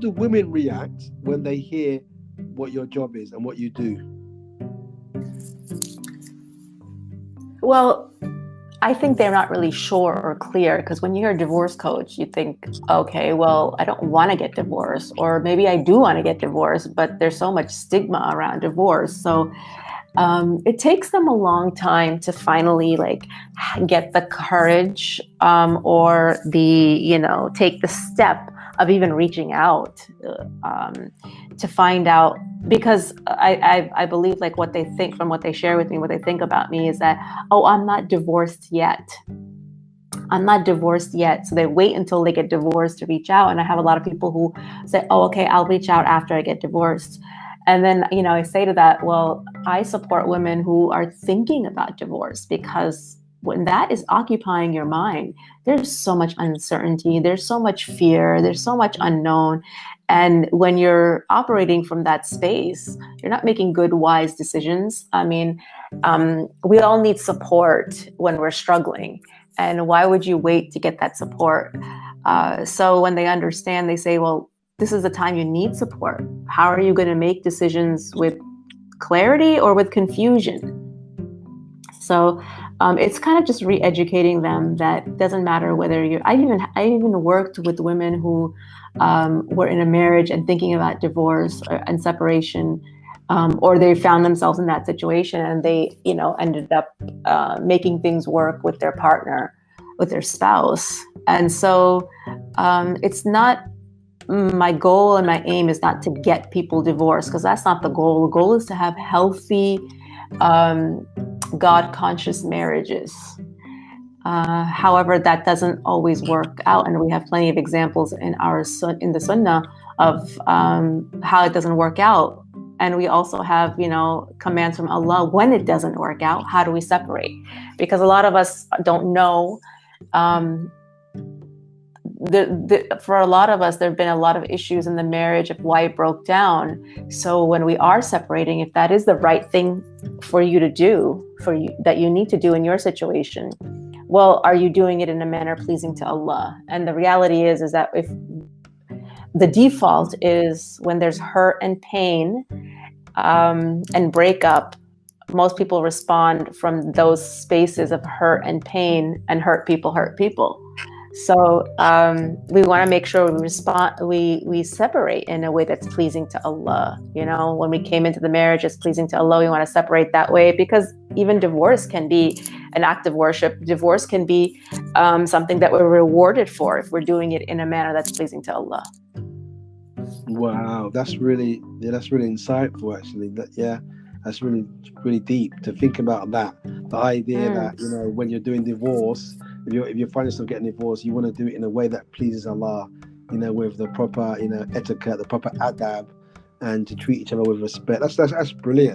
do women react when they hear what your job is and what you do? Well, I think they're not really sure or clear, because when you hear divorce coach, you think, okay, well, I don't want to get divorced, or maybe I do want to get divorced, but there's so much stigma around divorce. So it takes them a long time to finally like get the courage, or take the step of even reaching out, to find out, because I believe, like, what they think, from what they share with me, what they think about me is that, oh, I'm not divorced yet. I'm not divorced yet. So they wait until they get divorced to reach out. And I have a lot of people who say, oh, okay, I'll reach out after I get divorced. And then, I say to that, well, I support women who are thinking about divorce, because when that is occupying your mind, there's so much uncertainty, there's so much fear, there's so much unknown. And when you're operating from that space, you're not making good, wise decisions. I mean, we all need support when we're struggling. And why would you wait to get that support? So when they understand, they say, well, this is the time you need support. How are you going to make decisions with clarity or with confusion? So it's kind of just re-educating them that it doesn't matter whether you're. I even worked with women who were in a marriage and thinking about divorce and separation, or they found themselves in that situation and they, ended up making things work with their partner, with their spouse. And so it's not. My goal and my aim is not to get people divorced, because that's not the goal. The goal is to have healthy, God-conscious marriages. However, that doesn't always work out, and we have plenty of examples in the Sunnah of how it doesn't work out. And we also have, commands from Allah when it doesn't work out. How do we separate? Because a lot of us don't know. For a lot of us, there have been a lot of issues in the marriage of why it broke down. So when we are separating, if that is the right thing for you to do, that you need to do in your situation, well, are you doing it in a manner pleasing to Allah? And the reality is that if the default is when there's hurt and pain and breakup, most people respond from those spaces of hurt and pain, and hurt people. So we want to make sure we separate in a way that's pleasing to Allah. When we came into the marriage, it's pleasing to Allah. We want to separate that way, because even divorce can be an act of worship. Divorce can be something that we're rewarded for if we're doing it in a manner that's pleasing to Allah. Wow, that's really insightful. Actually, that's really deep to think about that. The idea that when you're doing divorce, if you find yourself getting divorced, you want to do it in a way that pleases Allah, with the proper etiquette, the proper adab, and to treat each other with respect. That's brilliant.